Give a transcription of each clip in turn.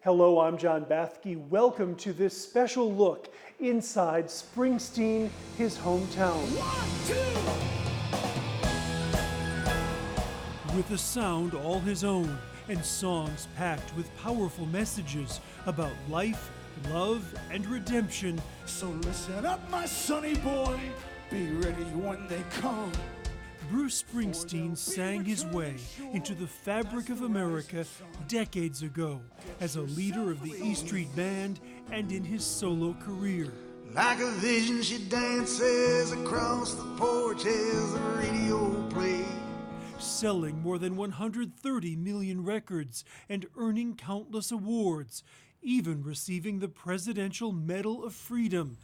Hello, I'm John Bathke. Welcome to this special look inside Springsteen, his hometown. 1, 2. With a sound all his own and songs packed with powerful messages about life, love, and redemption. So listen up, my sonny boy, be ready when they come. Bruce Springsteen sang his way into the fabric of America decades ago as a leader of the E Street Band and in his solo career. Like a vision, she dances across the porch as the radio plays. Selling more than 130 million records and earning countless awards, even receiving the Presidential Medal of Freedom.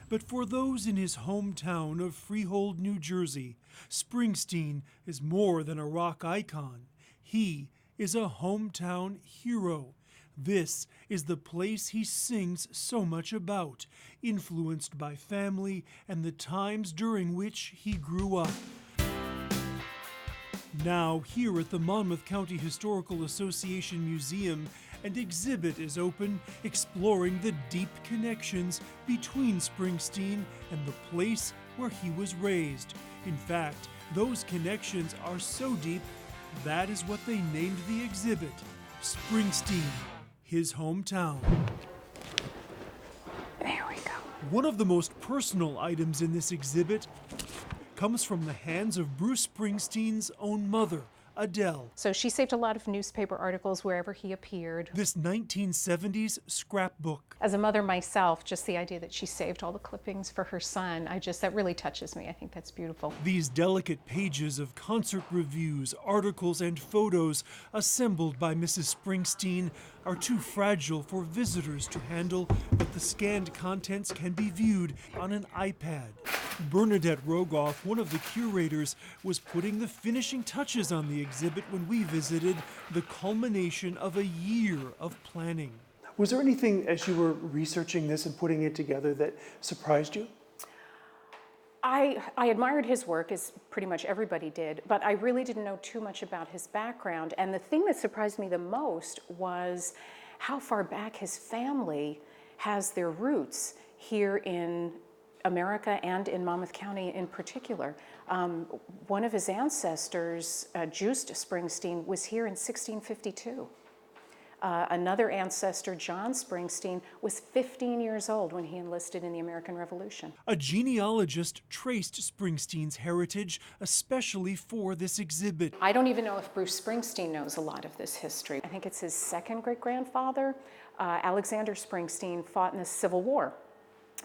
But for those in his hometown of Freehold, New Jersey, Springsteen is more than a rock icon. He is a hometown hero. This is the place he sings so much about, influenced by family and the times during which he grew up. Now, here at the Monmouth County Historical Association Museum, an exhibit is open exploring the deep connections between Springsteen and the place where he was raised. In fact, those connections are so deep, that is what they named the exhibit, Springsteen, his hometown. There we go. One of the most personal items in this exhibit comes from the hands of Bruce Springsteen's own mother, Adele. So she saved a lot of newspaper articles wherever he appeared. This 1970s scrapbook. As a mother myself, just the idea that she saved all the clippings for her son, that really touches me. I think that's beautiful. These delicate pages of concert reviews, articles, and photos assembled by Mrs. Springsteen are too fragile for visitors to handle, but the scanned contents can be viewed on an iPad. Bernadette Rogoff, one of the curators, was putting the finishing touches on the exhibit when we visited, the culmination of a year of planning. Was there anything as you were researching this and putting it together that surprised you? I admired his work, as pretty much everybody did, but I really didn't know too much about his background. And the thing that surprised me the most was how far back his family has their roots here in America and in Monmouth County in particular. One of his ancestors, Just Springsteen, was here in 1652. Another ancestor, John Springsteen, was 15 years old when he enlisted in the American Revolution. A genealogist traced Springsteen's heritage, especially for this exhibit. I don't even know if Bruce Springsteen knows a lot of this history. I think it's his second great-grandfather, Alexander Springsteen, fought in the Civil War.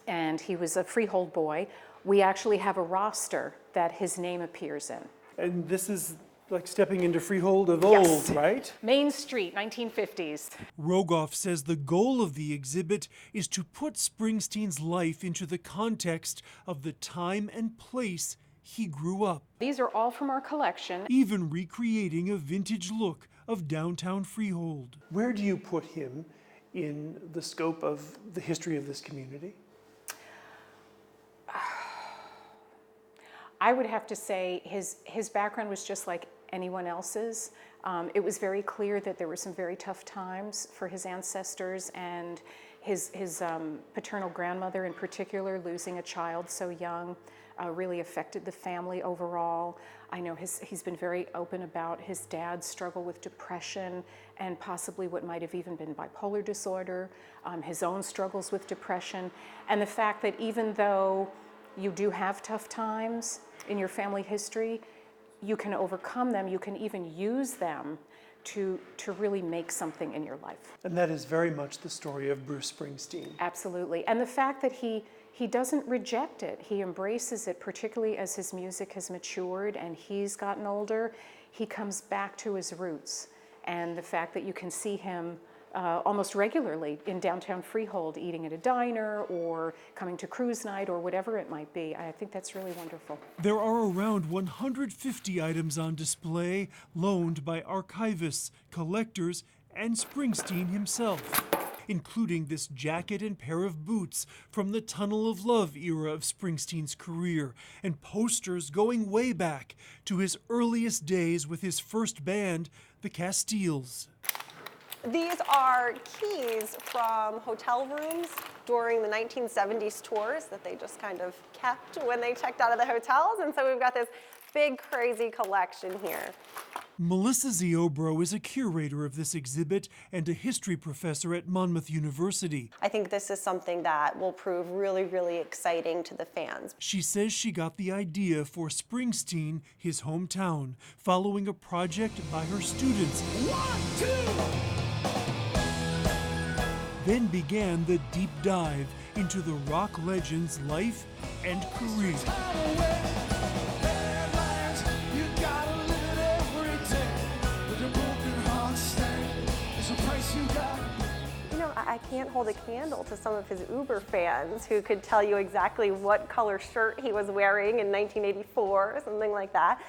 And he was a freehold boy. We actually have a roster that his name appears in. And this is like stepping into Freehold of Yes. old, right? Main Street, 1950s. Rogoff says the goal of the exhibit is to put Springsteen's life into the context of the time and place he grew up. These are all from our collection. Even recreating a vintage look of downtown Freehold. Where do you put him in the scope of the history of this community? I would have to say his background was just like anyone else's. It was very clear that there were some very tough times for his ancestors, and his paternal grandmother in particular, losing a child so young, really affected the family overall. I know he's been very open about his dad's struggle with depression and possibly what might have even been bipolar disorder, his own struggles with depression, and the fact that even though you do have tough times in your family history, you can overcome them, you can even use them to really make something in your life. And that is very much the story of Bruce Springsteen. Absolutely. And the fact that he doesn't reject it, he embraces it, particularly as his music has matured and he's gotten older, he comes back to his roots. And the fact that you can see him almost regularly in downtown Freehold, eating at a diner or coming to cruise night or whatever it might be. I think that's really wonderful. There are around 150 items on display, loaned by archivists, collectors, and Springsteen himself, including this jacket and pair of boots from the Tunnel of Love era of Springsteen's career, and posters going way back to his earliest days with his first band, the Castiles. These are keys from hotel rooms during the 1970s tours that they just kind of kept when they checked out of the hotels. And so we've got this big, crazy collection here. Melissa Ziobro is a curator of this exhibit and a history professor at Monmouth University. I think this is something that will prove really, really exciting to the fans. She says she got the idea for Springsteen, his hometown, following a project by her students. 1, 2! Then began the deep dive into the rock legend's life and career. You know, I can't hold a candle to some of his Uber fans who could tell you exactly what color shirt he was wearing in 1984 or something like that.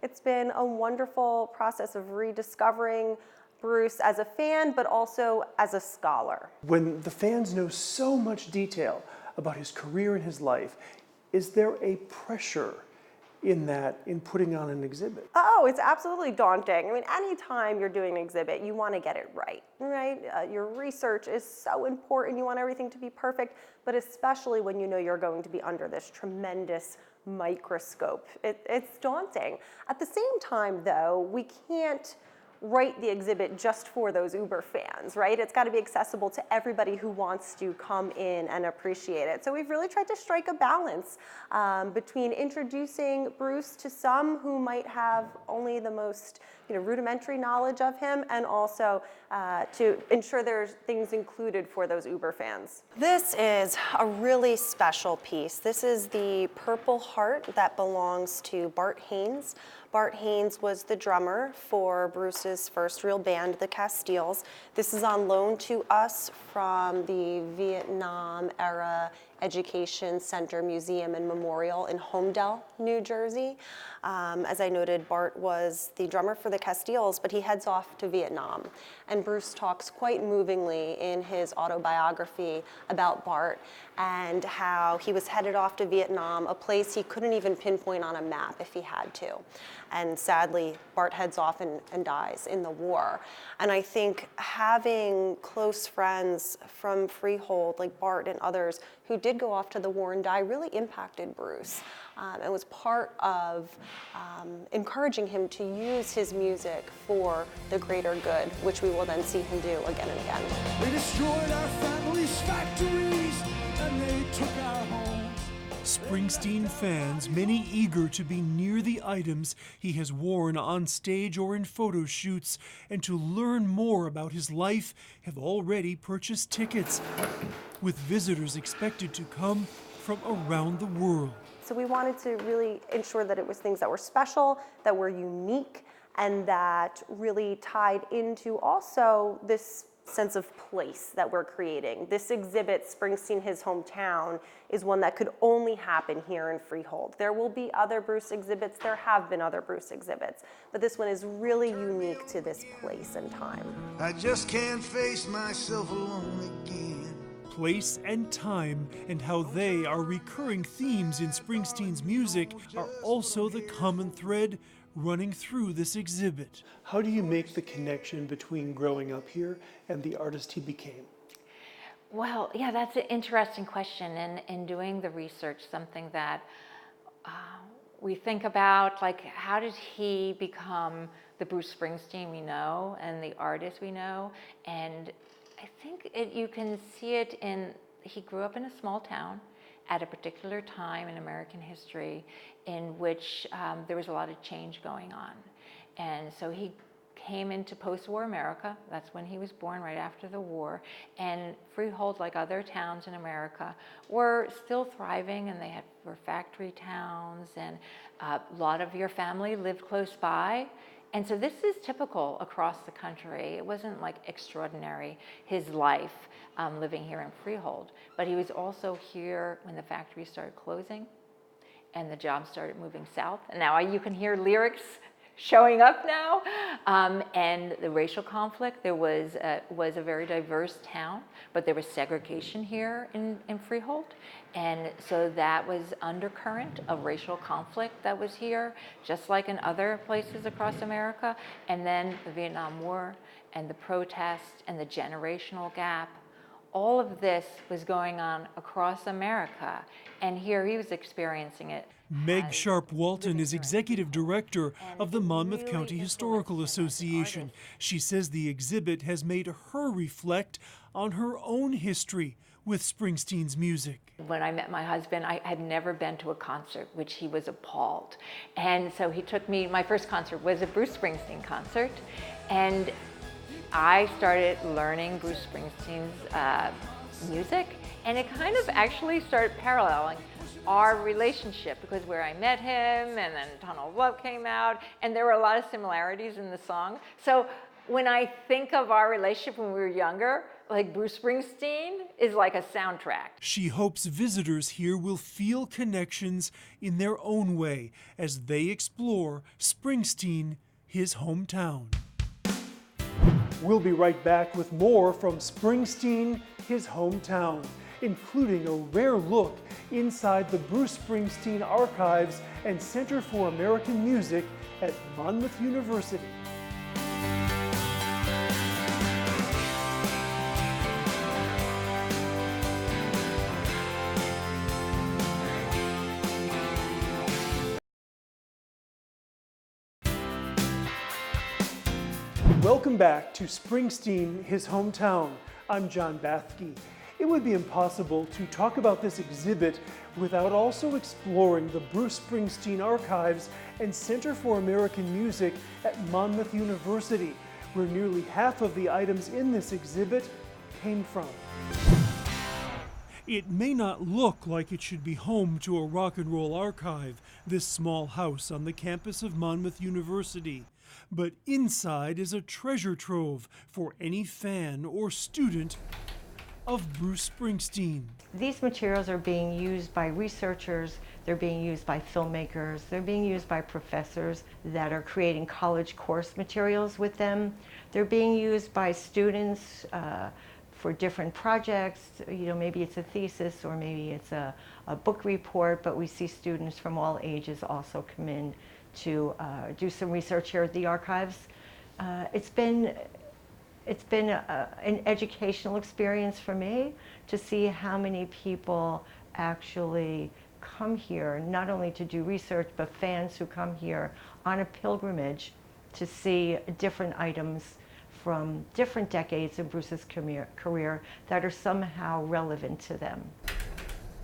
It's been a wonderful process of rediscovering Bruce as a fan, but also as a scholar. When the fans know so much detail about his career and his life, is there a pressure in putting on an exhibit? Oh, it's absolutely daunting. I mean, anytime you're doing an exhibit, you want to get it right? Your research is so important. You want everything to be perfect, but especially when you know you're going to be under this tremendous microscope. It's daunting. At the same time, though, we can't write the exhibit just for those Uber fans, right? It's got to be accessible to everybody who wants to come in and appreciate it. So we've really tried to strike a balance between introducing Bruce to some who might have only the most rudimentary knowledge of him, and also to ensure there's things included for those Uber fans. This is a really special piece. This is the Purple Heart that belongs to Bart Haynes. Bart Haynes was the drummer for Bruce's first real band, the Castiles. This is on loan to us from the Vietnam era Education Center Museum and Memorial in Homedale, New Jersey. As I noted, Bart was the drummer for the Castiles, but he heads off to Vietnam. And Bruce talks quite movingly in his autobiography about Bart and how he was headed off to Vietnam, a place he couldn't even pinpoint on a map if he had to. And sadly, Bart heads off and dies in the war. And I think having close friends from Freehold, like Bart and others, who did go off to the war and die, really impacted Bruce. And was part of encouraging him to use his music for the greater good, which we will then see him do again and again. They destroyed our families' factories and they took our homes. Springsteen fans, many eager to be near the items he has worn on stage or in photo shoots, and to learn more about his life, have already purchased tickets, with visitors expected to come from around the world. So we wanted to really ensure that it was things that were special, that were unique, and that really tied into also this sense of place that we're creating. This exhibit, Springsteen, His Hometown, is one that could only happen here in Freehold. There will be other Bruce exhibits, there have been other Bruce exhibits, but this one is really unique to this place and time. I just can't face myself alone again. Place and time, and how they are recurring themes in Springsteen's music, are also the common thread running through this exhibit. How do you make the connection between growing up here and the artist he became? Well, yeah, that's an interesting question. And in doing the research, something that we think about, like, how did he become the Bruce Springsteen we know and the artist we know? And I think you can see it in, he grew up in a small town at a particular time in American history in which there was a lot of change going on. And so he came into post-war America. That's when he was born, right after the war. And Freehold, like other towns in America, were still thriving, and they were factory towns, and a lot of your family lived close by. And so this is typical across the country. It wasn't like extraordinary, his life living here in Freehold. But he was also here when the factories started closing and the jobs started moving south. And now you can hear lyrics showing up now. And the racial conflict, there was a very diverse town, but there was segregation here in Freehold. And so that was undercurrent of racial conflict that was here, just like in other places across America. And then the Vietnam War and the protest and the generational gap. All of this was going on across America, and here he was experiencing it. Meg Sharp Walton is executive director of the Monmouth County Historical Association. She says the exhibit has made her reflect on her own history with Springsteen's music. When I met my husband, I had never been to a concert, which he was appalled. And so he took me, my first concert was a Bruce Springsteen concert, and I started learning Bruce Springsteen's music, and it kind of actually started paralleling our relationship, because where I met him and then Tunnel of Love came out, and there were a lot of similarities in the song. So when I think of our relationship when we were younger, like Bruce Springsteen is like a soundtrack. She hopes visitors here will feel connections in their own way as they explore Springsteen, his hometown. We'll be right back with more from Springsteen, his hometown, including a rare look inside the Bruce Springsteen Archives and Center for American Music at Monmouth University. Welcome back to Springsteen, his hometown. I'm John Bathke. It would be impossible to talk about this exhibit without also exploring the Bruce Springsteen Archives and Center for American Music at Monmouth University, where nearly half of the items in this exhibit came from. It may not look like it should be home to a rock and roll archive, this small house on the campus of Monmouth University. But inside is a treasure trove for any fan or student of Bruce Springsteen. These materials are being used by researchers, they're being used by filmmakers, they're being used by professors that are creating college course materials with them. They're being used by students for different projects. You know, maybe it's a thesis or maybe it's a book report, but we see students from all ages also come in to do some research here at the archives. It's been an educational experience for me to see how many people actually come here, not only to do research, but fans who come here on a pilgrimage to see different items from different decades in Bruce's career that are somehow relevant to them.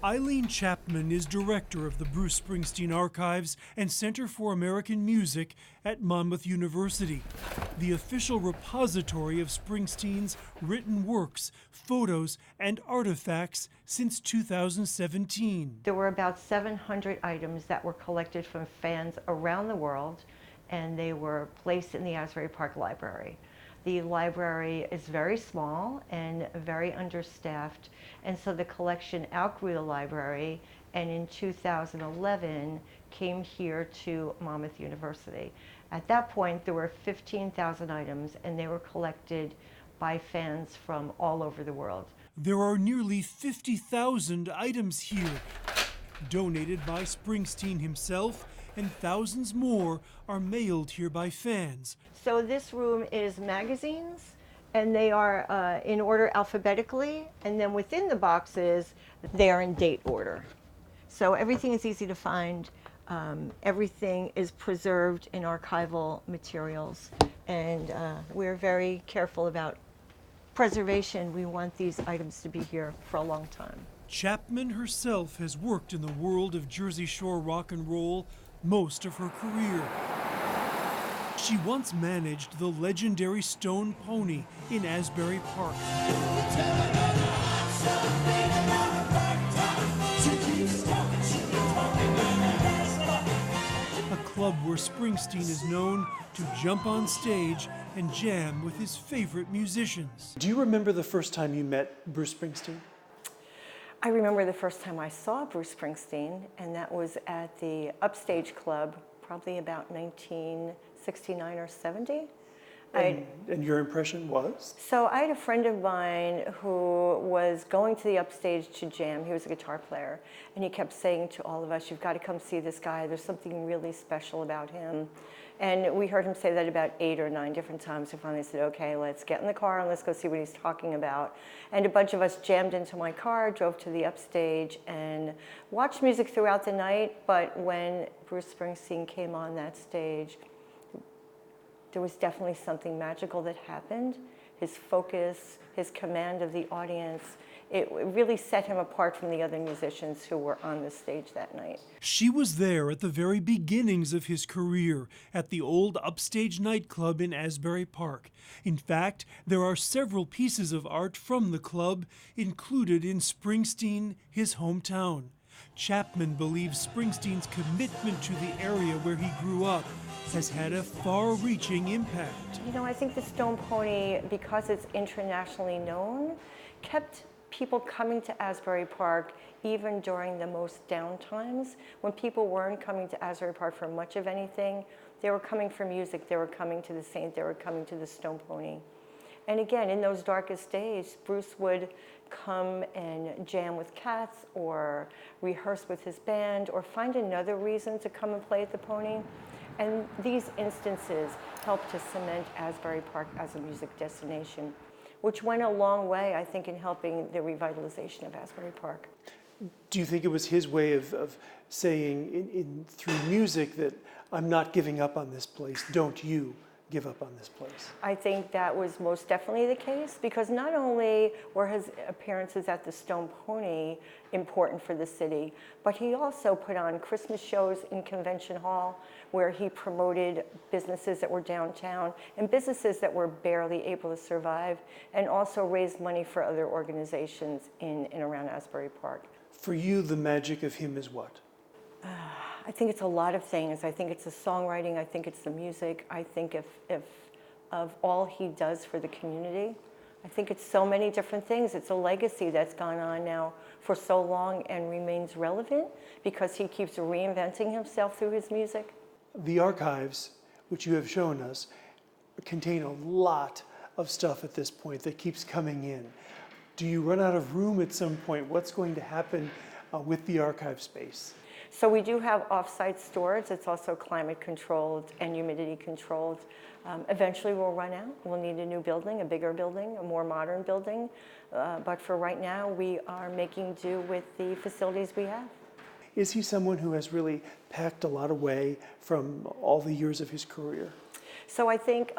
Eileen Chapman is director of the Bruce Springsteen Archives and Center for American Music at Monmouth University, the official repository of Springsteen's written works, photos, and artifacts since 2017. There were about 700 items that were collected from fans around the world, and they were placed in the Asbury Park Library. The library is very small and very understaffed, and so the collection outgrew the library, and in 2011 came here to Monmouth University. At that point, there were 15,000 items, and they were collected by fans from all over the world. There are nearly 50,000 items here, donated by Springsteen himself, and thousands more are mailed here by fans. So this room is magazines, and they are in order alphabetically, and then within the boxes, they are in date order. So everything is easy to find. Everything is preserved in archival materials, and we're very careful about preservation. We want these items to be here for a long time. Chapman herself has worked in the world of Jersey Shore rock and roll most of her career. She once managed the legendary Stone Pony in Asbury Park. A club where Springsteen is known to jump on stage and jam with his favorite musicians. Do you remember the first time you met Bruce Springsteen? I remember the first time I saw Bruce Springsteen, and that was at the Upstage Club, probably about 1969 or 70. And your impression was? So I had a friend of mine who was going to the upstage to jam. He was a guitar player, and he kept saying to all of us, "You've got to come see this guy. There's something really special about him." And we heard him say that about 8 or 9 different times. We finally said, "Okay, let's get in the car and let's go see what he's talking about." And a bunch of us jammed into my car, drove to the upstage, and watched music throughout the night. But when Bruce Springsteen came on that stage, there was definitely something magical that happened. His focus, his command of the audience, it really set him apart from the other musicians who were on the stage that night. She was there at the very beginnings of his career at the old Upstage nightclub in Asbury Park. In fact, there are several pieces of art from the club included in Springsteen, his hometown. Chapman believes Springsteen's commitment to the area where he grew up has had a far-reaching impact. You know, I think the Stone Pony, because it's internationally known, kept people coming to Asbury Park even during the most down times. When people weren't coming to Asbury Park for much of anything, they were coming for music, they were coming to the Saint, they were coming to the Stone Pony. And again, in those darkest days, Bruce would come and jam with Cats or rehearse with his band or find another reason to come and play at the Pony. And these instances helped to cement Asbury Park as a music destination, which went a long way, I think, in helping the revitalization of Asbury Park. Do you think it was his way of saying through music that I'm not giving up on this place, don't you give up on this place? I think that was most definitely the case, because not only were his appearances at the Stone Pony important for the city, but he also put on Christmas shows in Convention Hall where he promoted businesses that were downtown and businesses that were barely able to survive, and also raised money for other organizations in and around Asbury Park. For you, the magic of him is what? I think it's a lot of things. I think it's the songwriting. I think it's the music. I think if of all he does for the community. I think it's so many different things. It's a legacy that's gone on now for so long and remains relevant because he keeps reinventing himself through his music. The archives, which you have shown us, contain a lot of stuff at this point that keeps coming in. Do you run out of room at some point? What's going to happen with the archive space? So we do have off-site storage. It's also climate controlled and humidity controlled. Eventually we'll run out. We'll need a new building, a bigger building, a more modern building. But for right now, we are making do with the facilities we have. Is he someone who has really packed a lot away from all the years of his career? So I think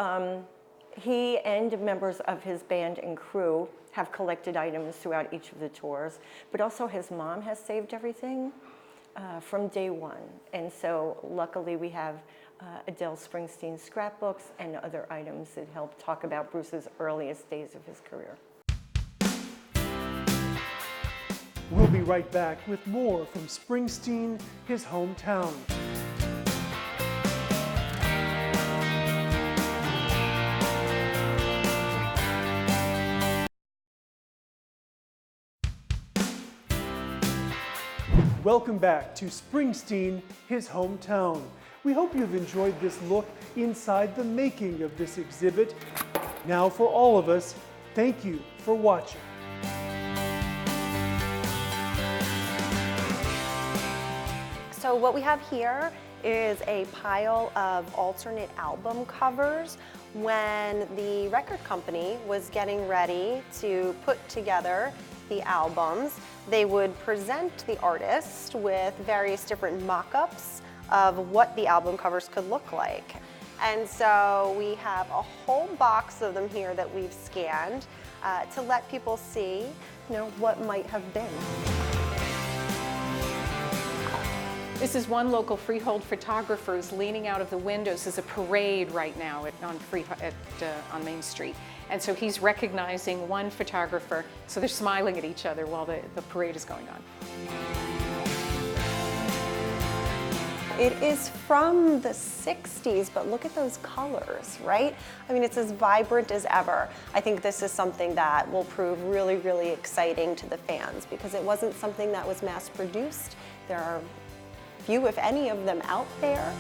he and members of his band and crew have collected items throughout each of the tours, but also his mom has saved everything from day one. And so luckily we have Adele Springsteen's scrapbooks and other items that help talk about Bruce's earliest days of his career. We'll be right back with more from Springsteen, his hometown. Welcome back to Springsteen, his hometown. We hope you've enjoyed this look inside the making of this exhibit. Now for all of us, thank you for watching. So what we have here is a pile of alternate album covers. When the record company was getting ready to put together the albums, they would present the artist with various different mock-ups of what the album covers could look like. And so we have a whole box of them here that we've scanned to let people see, what might have been. This is one local freehold photographer who's leaning out of the windows. There's a parade right now on Main Street. And so he's recognizing one photographer, so they're smiling at each other while the parade is going on. It is from the 60s, but look at those colors, right? I mean, it's as vibrant as ever. I think this is something that will prove really, really exciting to the fans because it wasn't something that was mass produced. There are few, if any, of them out there.